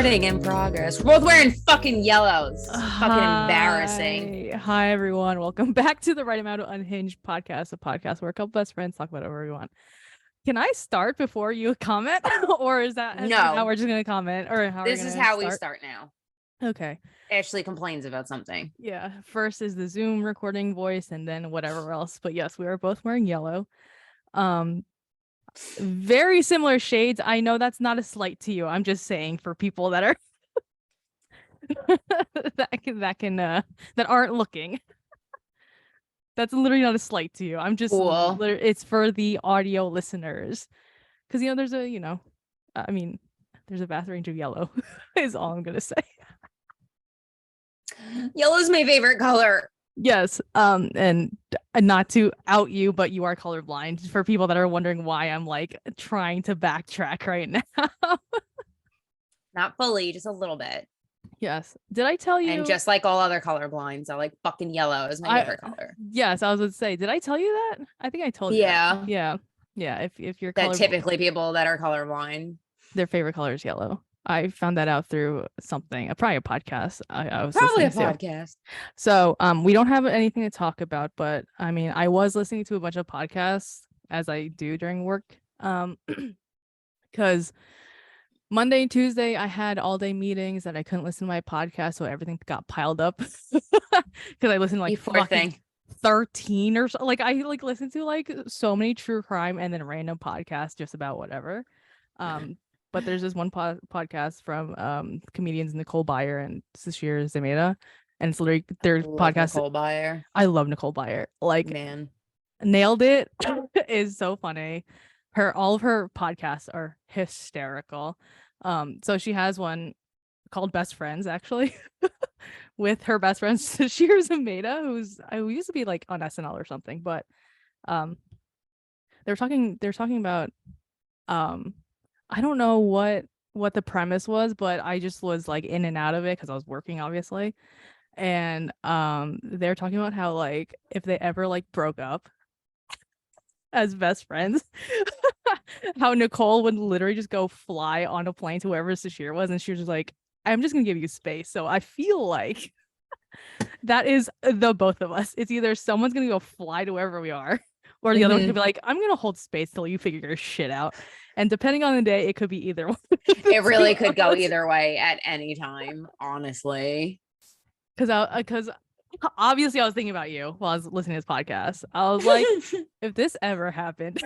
Recording in progress. We're both wearing fucking yellows. Fucking embarrassing. Hi, everyone. Welcome back to the Right Amount of Unhinged podcast, a podcast where a couple best friends talk about whatever we want. Can I start before you comment? Or is that how we're just going to comment? Or how this is how we start now. Okay. Ashley complains about something. Yeah. First is the Zoom recording voice and then whatever else. But yes, we are both wearing yellow. Very similar shades. I know that's not a slight to you. I'm just saying for people that are that aren't looking. That's literally not a slight to you. I'm just cool. It's for the audio listeners. Because there's a vast range of yellow is all I'm gonna say. Yellow's my favorite color. Yes. And not to out you, but you are colorblind, for people that are wondering why I'm like trying to backtrack right now. Not fully, just a little bit. Yes. Did I tell you? And just like all other colorblinds, I like fucking yellow is my favorite color. Yes, I was going to say, did I tell you that? I think I told you. Yeah. Yeah. Yeah. If you're that typically people that are colorblind, their favorite color is yellow. I found that out through something, probably a podcast. I was probably a podcast. To. So we don't have anything to talk about, but I mean, I was listening to a bunch of podcasts as I do during work. Because Monday and Tuesday I had all day meetings and I couldn't listen to my podcast, so everything got piled up. Because I listened to like fucking 13 or so. Like I listened to like so many true crime and then random podcasts just about whatever. But there's this one podcast from comedians Nicole Byer and Sasheer Zamata, and it's literally their podcast. Nicole Byer. I love Nicole Byer. Like, man, nailed it. Is so funny. All of her podcasts are hysterical. So she has one called Best Friends, actually, with her best friend Sasheer Zamata, who used to be like on SNL or something, but they're talking about I don't know what the premise was, but I just was like in and out of it because I was working, obviously. And they're talking about how like if they ever like broke up as best friends, how Nicole would literally just go fly on a plane to wherever Sasheer was, and she was just like, I'm just gonna give you space. So I feel like that is the both of us. It's either someone's gonna go fly to wherever we are, or the other one could be like, I'm gonna hold space till you figure your shit out. And depending on the day, it could be either one. It really could go either way at any time, honestly. Because obviously I was thinking about you while I was listening to this podcast. I was like, if this ever happened,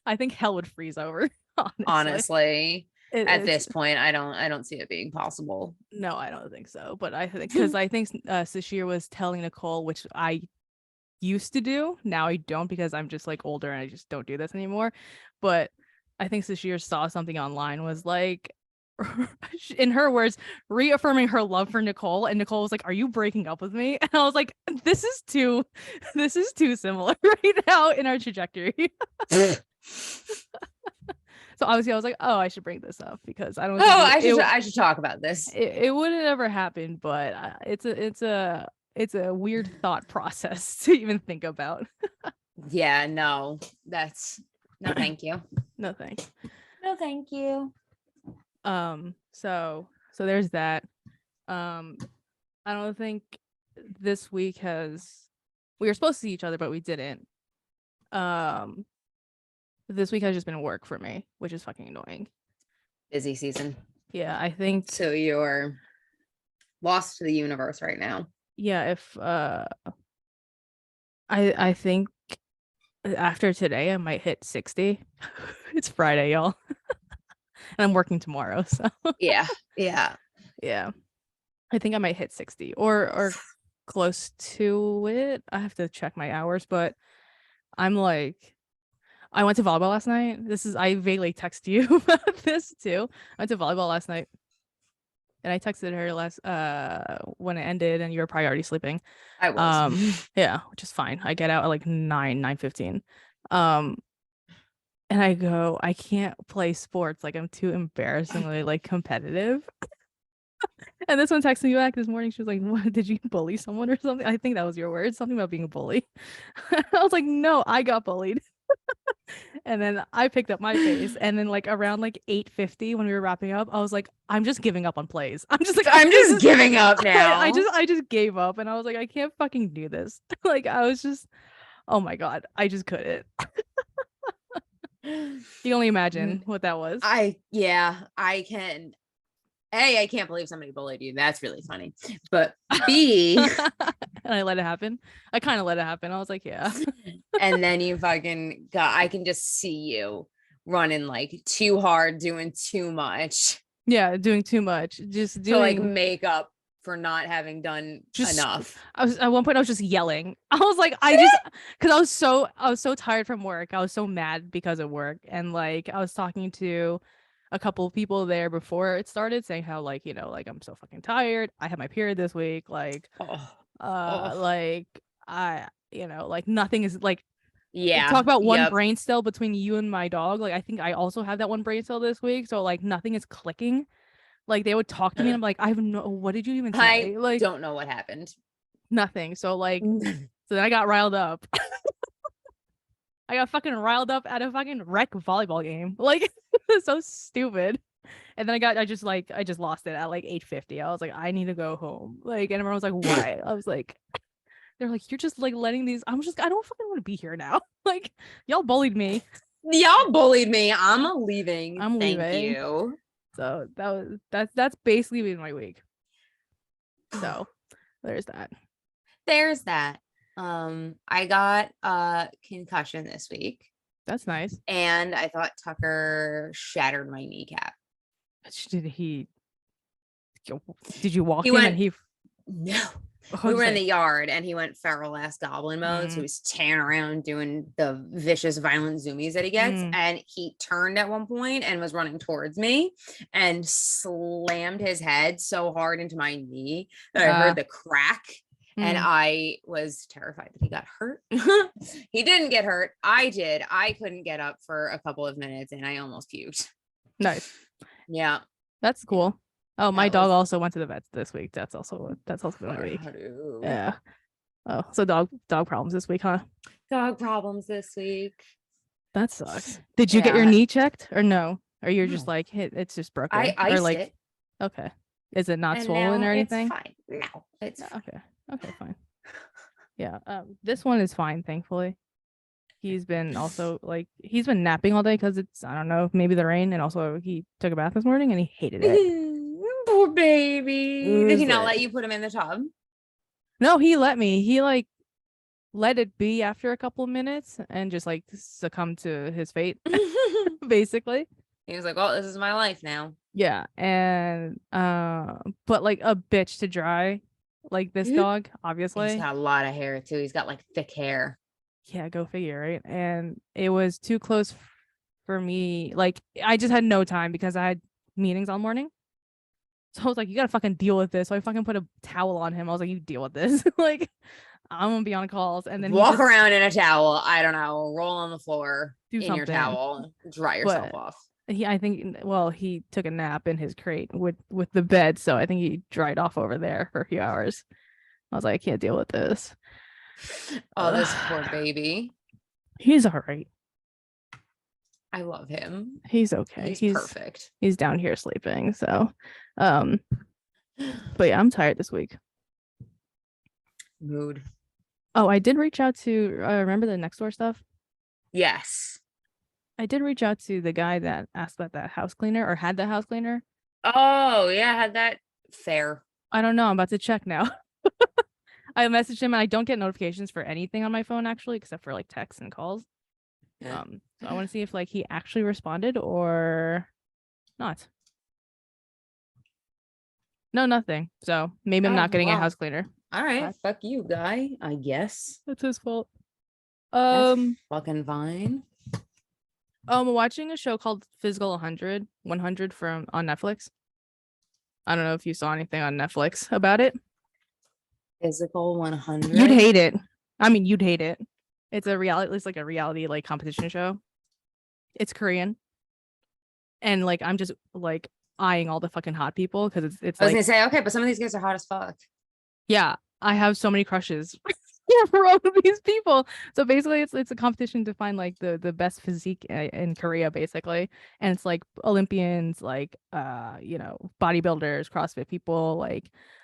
I think hell would freeze over. Honestly. At this point, I don't see it being possible. No, I don't think so. But I think Sasheer was telling Nicole, which I used to do. Now I don't, because I'm just like older and I just don't do this anymore. But I think Sasheer saw something online, was like, in her words, reaffirming her love for Nicole, and Nicole was like, are you breaking up with me? And I was like, this is too similar right now in our trajectory. So obviously I was like, oh, I should bring this up because I don't I should talk about this. It wouldn't ever happen, but it's a weird thought process to even think about. Yeah, no, thank you. No thanks. No thank you. So there's that. I don't think this week we were supposed to see each other, but we didn't. This week has just been work for me, which is fucking annoying. Busy season. Yeah, I think so. You're lost to the universe right now. Yeah, if I think after today I might hit 60. It's Friday, y'all. And I'm working tomorrow, so yeah. I think I might hit 60 or close to it. I have to check my hours, but I'm like, I went to volleyball last night. I vaguely text you about this too. I went to volleyball last night, and I texted her when it ended, and you were probably already sleeping. I was. Yeah, which is fine. I get out at like 9:15. And I go, I can't play sports. Like, I'm too embarrassingly like competitive. And this one texted me back this morning. She was like, what, did you bully someone or something? I think that was your word. Something about being a bully. I was like, no, I got bullied. And then I picked up my pace. And then like around like 8:50 when we were wrapping up, I was like, I'm just giving up on plays. I'm just like, I'm just giving up now. I just gave up and I was like, I can't fucking do this. Like I was just, oh my God, I just couldn't. You can only imagine what that was. I can. A, I can't believe somebody bullied you. That's really funny. But B, and I let it happen. I kind of let it happen. I was like, yeah. and then you fucking got, I can just see you running like too hard, doing too much. Yeah, doing too much. Just doing to like make up for not having done enough. I was at one point I was just yelling. I was like, because I was so tired from work. I was so mad because of work. And like I was talking to a couple of people there before it started saying how like, you know, like I'm so fucking tired. I had my period this week. Like like I, you know, like nothing is like talk about one brain cell between you and my dog. Like I think I also have that one brain cell this week. So like nothing is clicking. Like they would talk to me and I'm like, I have no, what did you even say? I like don't know what happened. Nothing. So like so then I got riled up. I got fucking riled up at a fucking rec volleyball game. Like it's so stupid. And then I just lost it at like 8:50. I was like, I need to go home. Like, and everyone was like, why? I was like, they're like, you're just like letting these. I don't fucking want to be here now. Like, y'all bullied me. Y'all bullied me. I'm leaving. I'm leaving. Thank you. So that's basically been my week. So there's that. There's that. I got a concussion this week. That's nice. And I thought Tucker shattered my kneecap. Did you walk him and he no. We were in the yard and he went feral ass goblin mode. So he was tearing around doing the vicious, violent zoomies that he gets. And he turned at one point and was running towards me and slammed his head so hard into my knee that I heard the crack. And I was terrified that he got hurt. He didn't get hurt. I did. I couldn't get up for a couple of minutes and I almost puked. Nice. Yeah. That's cool. Oh, my dog also went to the vets this week. That's also my week. Yeah. Oh, so dog problems this week, huh? Dog problems this week. That sucks. Did you get your knee checked or no? Or you're just like, it's just broken? I iced it. Okay. Is it not swollen or anything? It's fine. No, it's fine. Okay, fine. Yeah. This one is fine, thankfully. He's been napping all day because it's, I don't know, maybe the rain, and also he took a bath this morning and he hated it. Poor baby. Did he not let you put him in the tub? No, he let me. He like let it be after a couple of minutes and just like succumbed to his fate, basically. He was like, "Well, this is my life now." Yeah, and but like a bitch to dry, like this dog, obviously. He's got a lot of hair too. He's got like thick hair. Yeah, go figure, right? And it was too close for me. Like I just had no time because I had meetings all morning. So I was like, you gotta fucking deal with this. So I fucking put a towel on him. I was like, you deal with this. Like, I'm gonna be on calls. And then walk around in a towel. I don't know. Roll on the floor in something. Your towel. Dry yourself off. He took a nap in his crate with the bed. So I think he dried off over there for a few hours. I was like, I can't deal with this. Oh, this poor baby. He's all right. I love him. He's okay. He's perfect. He's down here sleeping. So, but yeah, I'm tired this week. Mood. Oh, I did reach out to remember the next door stuff? Yes. I did reach out to the guy that asked about that house cleaner or had the house cleaner. Oh, yeah, had that fair. I don't know. I'm about to check now. I messaged him and I don't get notifications for anything on my phone actually, except for like texts and calls. Yeah. So I want to see if like he actually responded or not. No, nothing. So maybe I'm not getting a house cleaner. All right, fuck you, guy. I guess that's his fault. That's fucking fine. I'm watching a show called Physical 100 from on Netflix. I don't know if you saw anything on Netflix about it. Physical 100. You'd hate it. I mean, you'd hate it. It's a reality. It's like a reality like competition show. It's Korean, and like I'm just like eyeing all the fucking hot people because it's. I was gonna say okay, but some of these guys are hot as fuck. Yeah, I have so many crushes. from these people. So basically it's a competition to find like the best physique in Korea basically. And it's like Olympians, like bodybuilders, CrossFit people,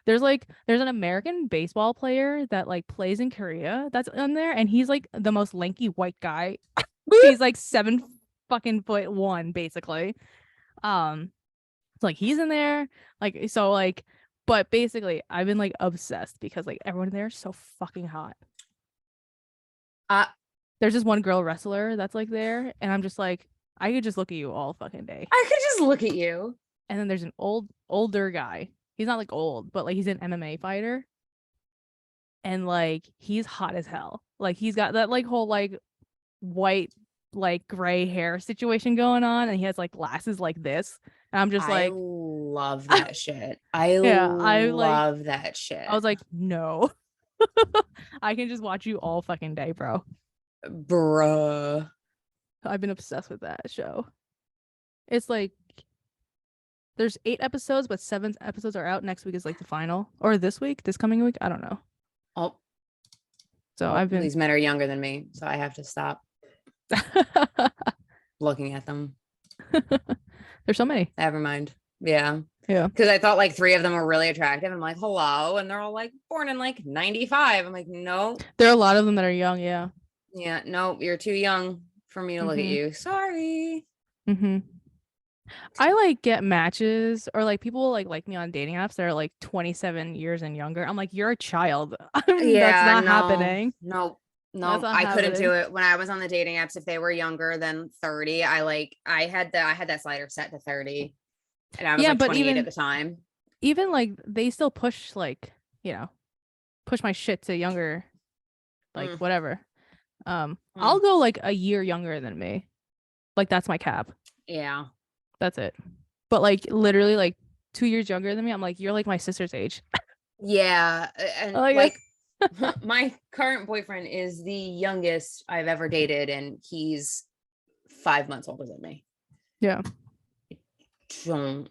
there's an American baseball player that like plays in Korea that's on there, and he's like the most lanky white guy. He's like 7 fucking foot 1 basically. So like he's in there, like so like, but basically I've been like obsessed because like everyone in there is so fucking hot. Uh, There's this one girl wrestler that's like there, and I'm just like, I could just look at you all fucking day. I could just look at you. And then there's an older guy. He's not like old, but like he's an MMA fighter. And like he's hot as hell. Like he's got that like whole like white like gray hair situation going on, and he has like glasses like this. And I'm just like, love that shit. I love that shit. I was like, no. I can just watch you all fucking day, bro. Bruh. I've been obsessed with that show. It's like there's 8 episodes, but 7 episodes are out. Next week is like the final. Or this coming week, I don't know. Oh. So these men are younger than me, so I have to stop looking at them. There's so many. Never mind. Yeah. Yeah. Because I thought like 3 of them were really attractive. I'm like, hello. And they're all like born in like 95. I'm like, no. There are a lot of them that are young. Yeah. Yeah. No, you're too young for me to look at you. Sorry. I like get matches, or like people like me on dating apps that are like 27 years and younger. I'm like, you're a child. That's not happening. No, I couldn't do it when I was on the dating apps. If they were younger than 30, I had that slider set to 30, and I was like 28 at the time. Even like they still push push my shit to younger, like whatever. I'll go like a year younger than me. Like that's my cap. Yeah. That's it. But like literally like 2 years younger than me, I'm like, you're like my sister's age. Yeah. And like my current boyfriend is the youngest I've ever dated, and he's 5 months older than me. Yeah. I don't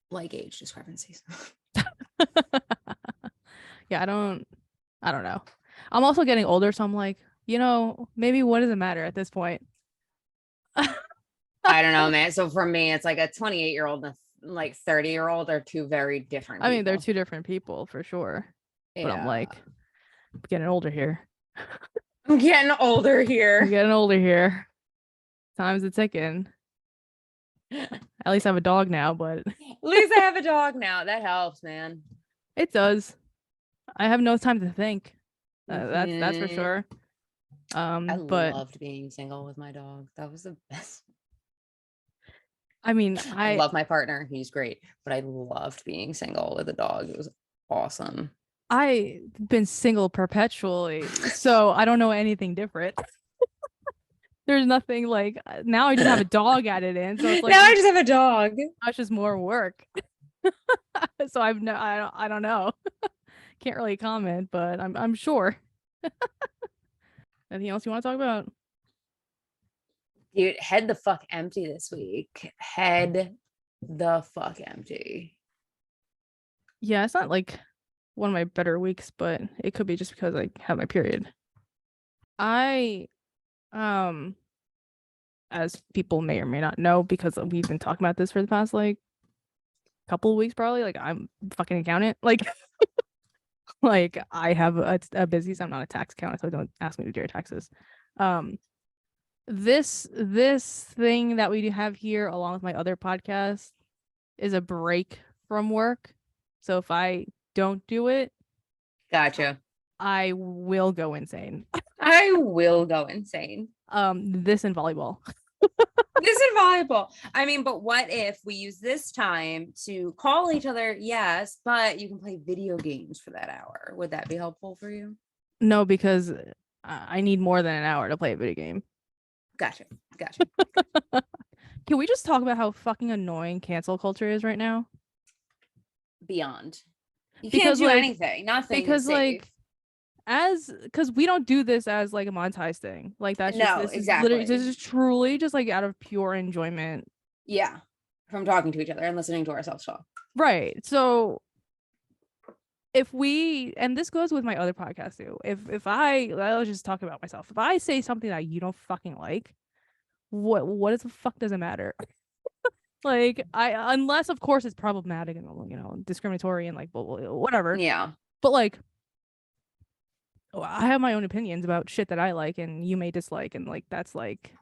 like age discrepancies. Yeah, I don't know. I'm also getting older, so I'm like, maybe what does it matter at this point? I don't know, man. So for me, it's like a 28-year-old and a like 30-year-old are two very different people. I mean, they're two different people for sure. Yeah. But I'm like, I'm getting older here. I'm getting older here. Time's a ticking. At least I have a dog now, but at least I have a dog now. That helps, man. It does. I have no time to think. That's for sure. I loved being single with my dog. That was the best. I mean, I love my partner. He's great, but I loved being single with a dog. It was awesome. I've been single perpetually, so I don't know anything different. There's nothing like now I just have a dog added in, so it's like now I just have a dog. That's just more work. So I don't know. Can't really comment, but I'm sure. Anything else you want to talk about? Dude, head the fuck empty this week. Head the fuck empty. Yeah, it's not like one of my better weeks, but it could be just because I have my period. I as people may or may not know, because we've been talking about this for the past like couple of weeks probably, like I'm fucking accountant. Like like I have a business. I'm not a tax accountant, so don't ask me to do your taxes. This thing that we do have here, along with my other podcast, is a break from work. So if I don't do it, gotcha, I will go insane. I will go insane. This and volleyball. This is volleyball. I mean, but what if we use this time to call each other? Yes, but you can play video games for that hour. Would that be helpful for you? No, because I need more than an hour to play a video game. Gotcha. Can we just talk about how fucking annoying cancel culture is right now? Beyond. You can't do anything. Nothing. Because because we don't do this as like a monetized thing. Like that's just exactly. This is truly just like out of pure enjoyment. Yeah. From talking to each other and listening to ourselves talk. Right. So if we, and this goes with my other podcast too, if I'll just talk about myself. If I say something that you don't fucking like, what the fuck does it matter? Like, unless of course it's problematic and discriminatory and like whatever. Yeah. But like, I have my own opinions about shit that I like and you may dislike, and like that's like,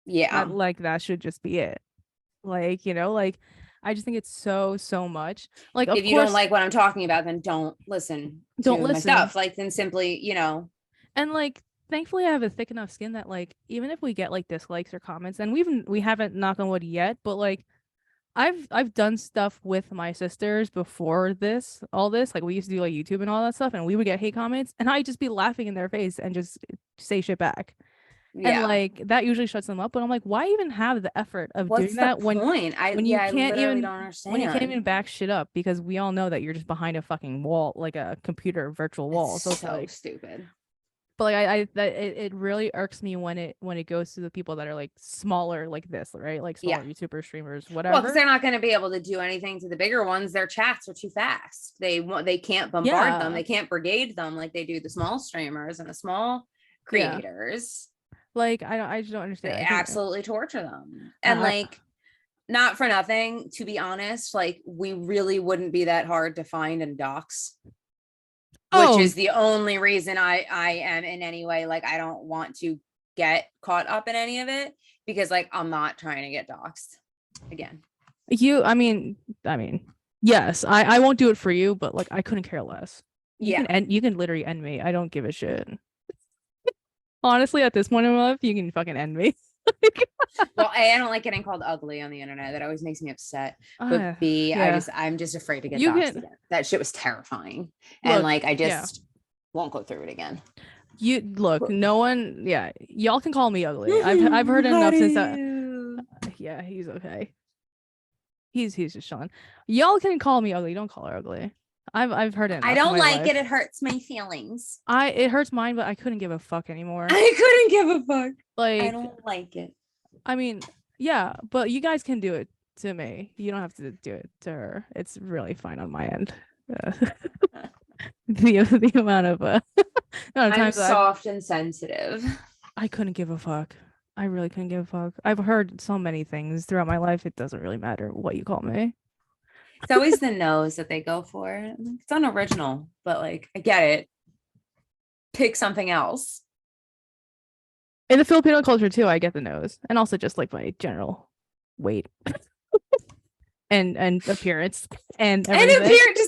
Yeah. like that should just be it. Like, like I just think it's so much. Like, of if you course, don't like what I'm talking about, then don't listen Don't to my listen. stuff. Like, then simply, And like, thankfully, I have a thick enough skin that like, even if we get like dislikes or comments, and we haven't, knock on wood, yet, but like, I've done stuff with my sisters before all this. Like, we used to do like YouTube and all that stuff, and we would get hate comments, and I'd just be laughing in their face and just say shit back. And yeah. like that usually shuts them up. But I'm like, why even have the effort of What's doing the that point? I literally don't understand. when you can't even back shit up, because we all know that you're just behind a fucking wall, like a computer virtual wall. So it's like stupid. But like it really irks me when it goes to the people that are like smaller like this, right? Like smaller YouTuber streamers, whatever. Well, because they're not going to be able to do anything to the bigger ones. Their chats are too fast. They can't bombard them. They can't brigade them like they do the small streamers and the small creators. Like I just don't understand. They absolutely torture them. And like, not for nothing, to be honest, like we really wouldn't be that hard to find and dox. Which is the only reason I am in any way, like, I don't want to get caught up in any of it, because like I'm not trying to get doxxed again. I mean, yes, I won't do it for you, but like I couldn't care less. You can literally end me. I don't give a shit. Honestly, at this point in my life, you can fucking end me. Well, A, I don't like getting called ugly on the internet. That always makes me upset. But B, I'm just afraid to get doxxed again. That shit was terrifying. And like I just won't go through it again. You look, no one, y'all can call me ugly. I've heard enough since that. Yeah, he's okay. He's just chilling. Y'all can call me ugly. Don't call her ugly. I've heard it. I don't like it. It hurts my feelings. It hurts mine, but I couldn't give a fuck anymore. I couldn't give a fuck. Like, I don't like it. I mean, yeah, but you guys can do it to me. You don't have to do it to her. It's really fine on my end. The amount of I'm soft and sensitive. I couldn't give a fuck. I really couldn't give a fuck. I've heard so many things throughout my life. It doesn't really matter what you call me. It's always the nose that they go for. It's unoriginal, but like I get it. Pick something else. In the Filipino culture too, I get the nose, and also just like my general weight and appearance and everything. And appearance,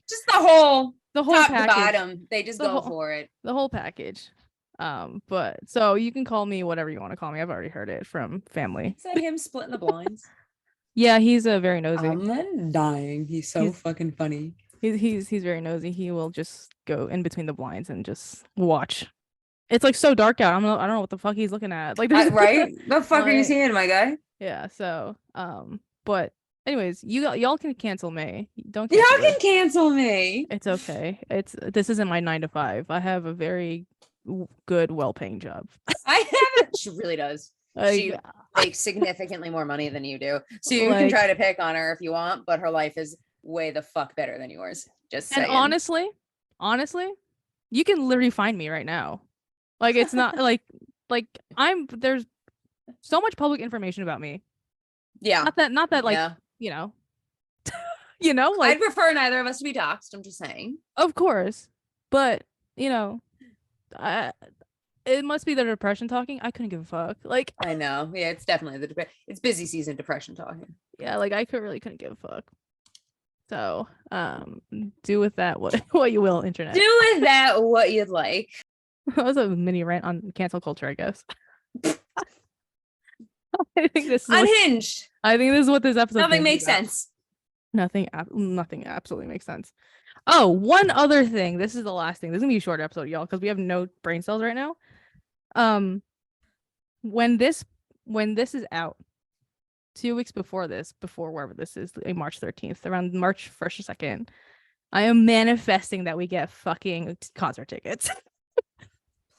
just the whole top package. To bottom. They just go for it. The whole package. But so you can call me whatever you want to call me. I've already heard it from family. Is that him splitting the blinds? Yeah, he's a very nosy. I'm dying. He's fucking funny. He's very nosy. He will just go in between the blinds and just watch. It's like so dark out. I don't know what the fuck he's looking at. Like, right? The fuck are you seeing, my guy? Yeah. So, but anyways, y'all can cancel me. Don't. Y'all can cancel me. It's okay. This isn't my 9 to 5. I have a very good, well-paying job. She really does. She makes significantly more money than you do. So you can try to pick on her if you want, but her life is way the fuck better than yours. Just saying. And honestly, you can literally find me right now. Like, it's not like there's so much public information about me. Yeah. Not that like, like I'd prefer neither of us to be doxxed. I'm just saying. Of course. But, it must be the depression talking. I couldn't give a fuck. Like, I know. Yeah, it's definitely it's busy season depression talking. Yeah, like I couldn't give a fuck. So, do with that what you will, internet. Do with that what you'd like. That was a mini rant on cancel culture, I guess. I think this is Unhinged. I think this is what this episode. Nothing makes sense. Nothing absolutely makes sense. Oh, one other thing. This is the last thing. This is gonna be a short episode, y'all, because we have no brain cells right now. When this is out, 2 weeks before wherever this is, like March 13th, around March 1st or 2nd, I am manifesting that we get fucking concert tickets.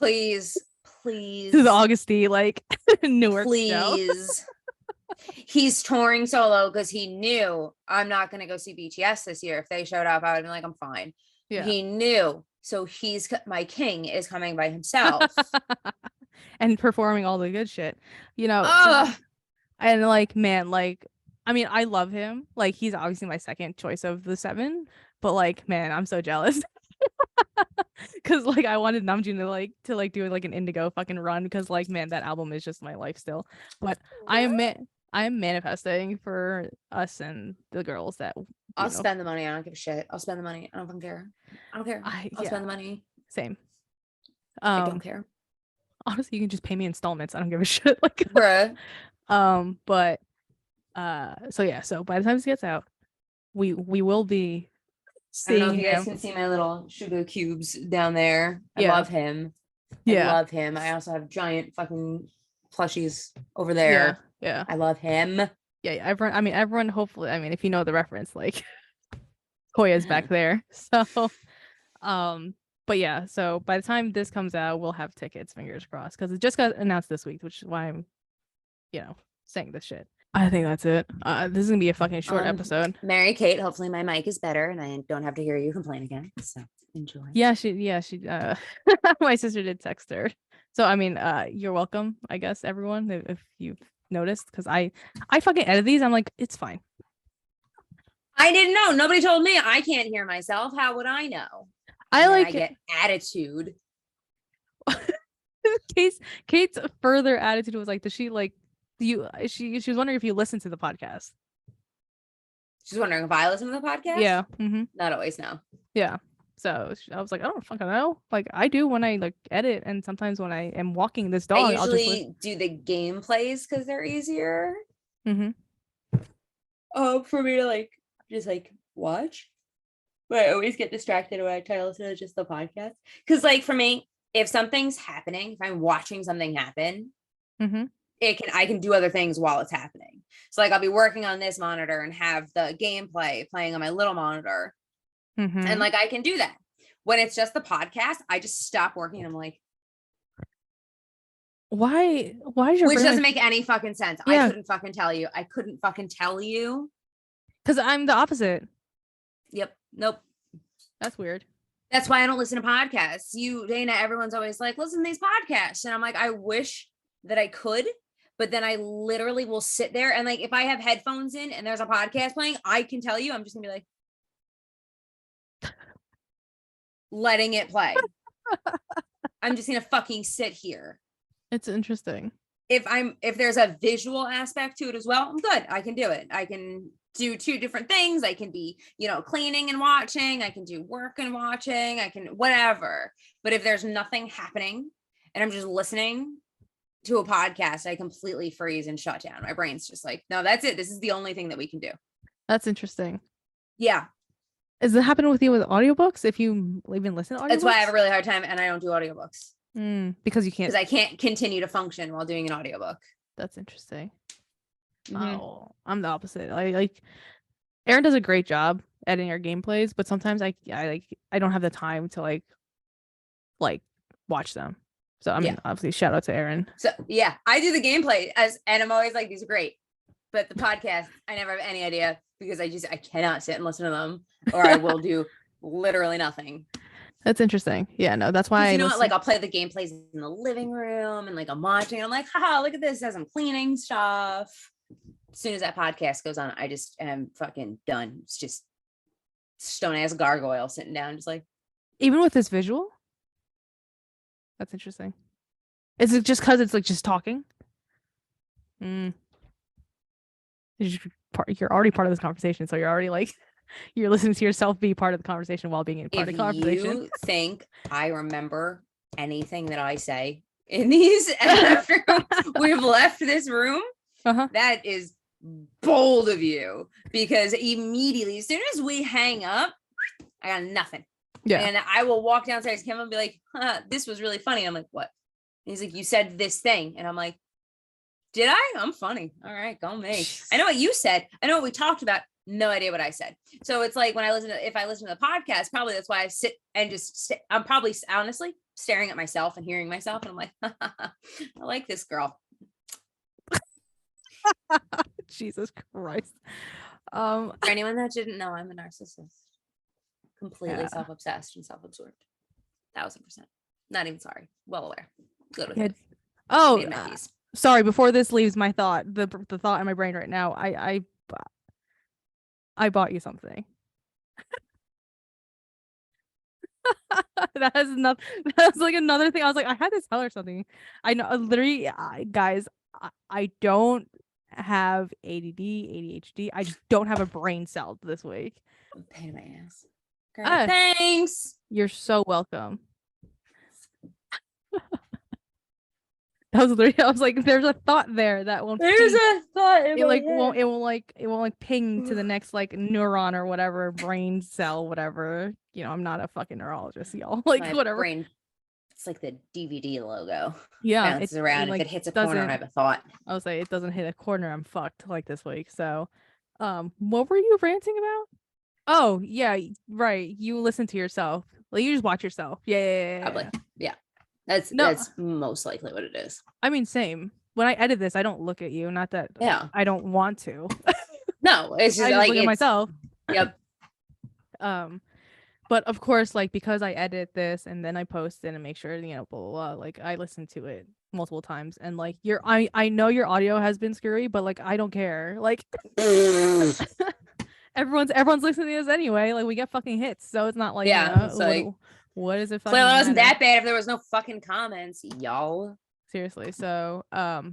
Please. To the Augusty, like, Newark please. He's touring solo because he knew I'm not going to go see BTS this year. If they showed up, I would be like, I'm fine. Yeah. He knew. So my king is coming by himself. And performing all the good shit. You know, and like, man, like, I mean, I love him. Like, he's obviously my second choice of the 7, but like, man, I'm so jealous. Cause like I wanted Namjoon to do like an Indigo fucking run, because like, man, that album is just my life still. But I am manifesting for us and the girls that I'll spend the money. I don't give a shit. I'll spend the money. I don't fucking care. I don't care. I'll spend the money. Same. I don't care. Honestly, you can just pay me installments. I don't give a shit. Like, bruh. But so yeah, so by the time this gets out, we will be seeing I don't know if you guys him. can see my little sugar cubes down there. I Yeah. love him. Yeah. I love him. I also have giant fucking plushies over there. Yeah. I love him. Yeah, everyone, hopefully, if you know the reference, like Koya's back there. So but yeah, so by the time this comes out, we'll have tickets, fingers crossed, because it just got announced this week, which is why I'm, saying this shit. I think that's it. This is gonna be a fucking short episode. Mary Kate, hopefully my mic is better and I don't have to hear you complain again. So enjoy. Yeah, she my sister did text her. So you're welcome, I guess, everyone, if you've noticed, because I fucking edit these. I'm like, it's fine. I didn't know. Nobody told me. I can't hear myself. How would I know? I get attitude. Kate's further attitude was like, does she like you? She was wondering if you listen to the podcast. She's wondering if I listen to the podcast. Yeah. Not always. No. Yeah. So I was like, I don't fucking know. Like, I do when I like edit, and sometimes when I am walking this dog, I usually do the gameplays because they're easier. For me to like just like watch. But I always get distracted when I try to listen to just the podcast. Because like for me, if something's happening, if I'm watching something happen, I can do other things while it's happening. So like I'll be working on this monitor and have the gameplay playing on my little monitor. And like I can do that. When it's just the podcast, I just stop working and I'm like, why is your which doesn't make any fucking sense. Yeah. I couldn't fucking tell you. Because I'm the opposite. Yep. Nope. That's weird. That's why I don't listen to podcasts. Dana, everyone's always like, listen to these podcasts. And I'm like, I wish that I could, but then I literally will sit there and like, if I have headphones in and there's a podcast playing, I can tell you, I'm just gonna be like, letting it play. I'm just gonna fucking sit here. It's interesting. If there's a visual aspect to it as well, I'm good. I can do it. I can do 2 different things. I can be, cleaning and watching. I can do work and watching. I can whatever. But if there's nothing happening and I'm just listening to a podcast, I completely freeze and shut down. My brain's just like, no, that's it. This is the only thing that we can do. That's interesting. Yeah. Is it happening with you with audiobooks? If you even listen to audiobooks? That's why I have a really hard time and I don't do audiobooks. Because you can't. Because I can't continue to function while doing an audiobook. That's interesting. Oh, I'm the opposite. Aaron does a great job editing our gameplays, but sometimes I don't have the time to like watch them. So obviously shout out to Aaron. So yeah, I do the gameplay and I'm always like, these are great. But the podcast, I never have any idea because I cannot sit and listen to them or I will do literally nothing. That's interesting. Yeah, no, that's why like I'll play the gameplays in the living room and like I'm watching and I'm like, haha, look at this as I'm cleaning stuff. As soon as that podcast goes on, I just am fucking done. It's just stone ass gargoyle sitting down, just like. Even with this visual? That's interesting. Is it just because it's like just talking? You're already part of this conversation, so you're already like you're listening to yourself be part of the conversation while being part of the conversation. If you think I remember anything that I say in these after we've left this room, that is bold of you, because immediately as soon as we hang up, I got nothing. Yeah. And I will walk downstairs to Kim and be like, this was really funny. I'm like, what? And he's like, you said this thing. And I'm like, did I? I'm funny. All right, go me. I know what you said. I know what we talked about. No idea what I said. So it's like if I listen to the podcast, probably that's why I sit and just I'm probably honestly staring at myself and hearing myself. And I'm like, I like this girl. Jesus Christ. For anyone that didn't know, I'm a narcissist. Completely self-obsessed and self-absorbed. 1000%. Not even sorry. Well aware. Good with it. Oh, sorry. Before this leaves my thought, the thought in my brain right now, I bought you something. That's like another thing. I was like, I had to tell her something. I know, literally, guys, I don't have ADD, ADHD. I just don't have a brain cell this week. Pain in my ass. Girl, thanks. You're so welcome. That was literally, I was like, there's a thought there that won't. There's a thought. It won't ping to the next like neuron or whatever, brain cell, whatever. You know, I'm not a fucking neurologist, y'all. Like my whatever. Brain, it's like the DVD logo. Yeah, it's around. If it hits a corner, I have a thought. I was like, it doesn't hit a corner, I'm fucked. Like this week. So, what were you ranting about? Oh yeah, right. You listen to yourself. Like you just watch yourself. Yeah. Probably. Yeah. That's most likely what it is. I mean, same. When I edit this, I don't look at you. Not that I don't want to. No, it's just I like look at myself. Yep. But of course, like because I edit this and then I post it and make sure, you know, blah, blah, blah, like I listen to it multiple times and like I know your audio has been screwy, but like I don't care. Like everyone's listening to this anyway. Like we get fucking hits, so it's not like what is it? Well, it wasn't that bad if there was no fucking comments, y'all. Seriously. So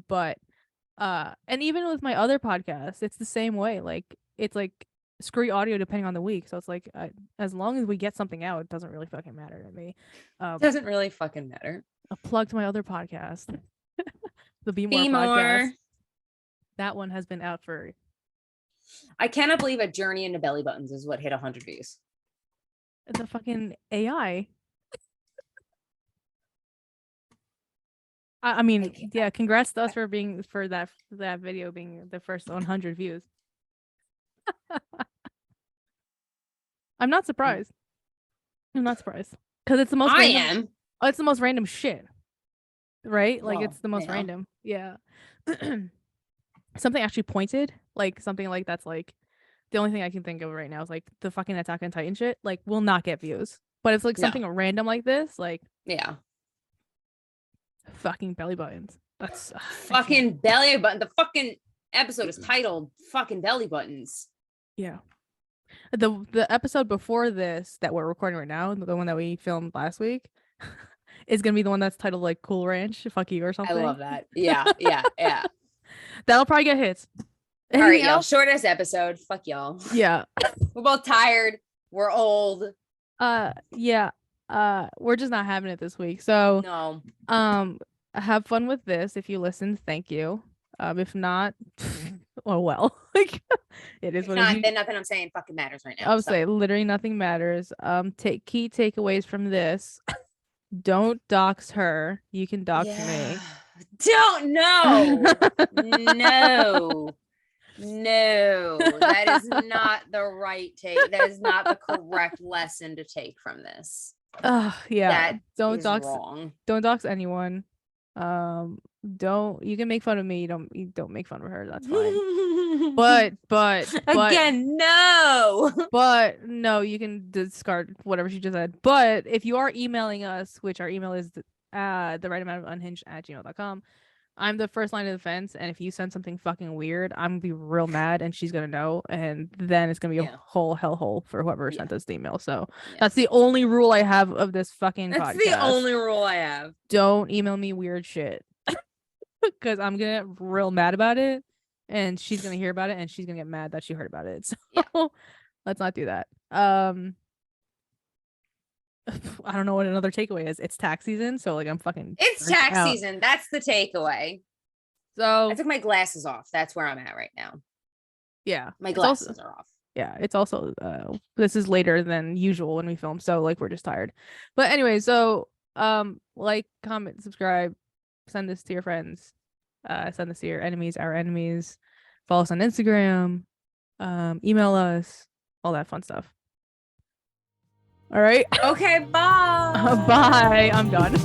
but and even with my other podcasts, it's the same way. Like it's like screwy audio depending on the week. So it's like as long as we get something out, it doesn't really fucking matter to me. Doesn't really fucking matter. A plug to my other podcast, the Be More podcast. That one has been out for. I cannot believe a journey into belly buttons is what hit 100 views. The fucking AI. I mean, yeah, congrats to us for that video being the first 100 views. I'm not surprised. Because it's the most it's the most random shit. Right? Like it's the most random. Yeah. Something actually pointed, like something like that's like the only thing I can think of right now is like the fucking Attack on Titan shit, like will not get views. But it's like something random like this, like fucking belly buttons. That's fucking belly button. The fucking episode is titled fucking belly buttons. Yeah. The episode before this that we're recording right now, the one that we filmed last week, is gonna be the one that's titled like Cool Ranch, fuck you or something. I love that. Yeah. That'll probably get hits. All right, y'all. Shortest episode. Fuck y'all. Yeah. We're both tired. We're old. Yeah. We're just not having it this week. So no. Have fun with this. If you listened, thank you. If not, oh well. Like it is what it is. Then nothing I'm saying fucking matters right now. I would say literally nothing matters. Take key takeaways from this. Don't dox her. You can dox me. Don't No, that is not the right take. That is not the correct lesson to take from this. Yeah. Don't dox anyone. You can make fun of me. You don't make fun of her. That's fine. but again, no. But no, you can discard whatever she just said. But if you are emailing us, which our email is the right amount of unhinged@gmail.com, I'm the first line of defense, and if you send something fucking weird, I'm gonna be real mad, and she's gonna know, and then it's gonna be a whole hellhole for whoever sent us the email. So that's the only rule I have of this fucking podcast. That's the only rule I have. Don't email me weird shit, because I'm gonna get real mad about it, and she's gonna hear about it, and she's gonna get mad that she heard about it. So let's not do that. I don't know what another takeaway is. It's tax season, so like I'm fucking. It's tax season. That's the takeaway. So I took my glasses off. That's where I'm at right now. Yeah, my glasses are off. Yeah, it's also this is later than usual when we film, so like we're just tired. But anyway, so like, comment, subscribe, send this to your friends, send this to your enemies, our enemies. Follow us on Instagram, email us, all that fun stuff. All right. Okay, bye. Bye. I'm done.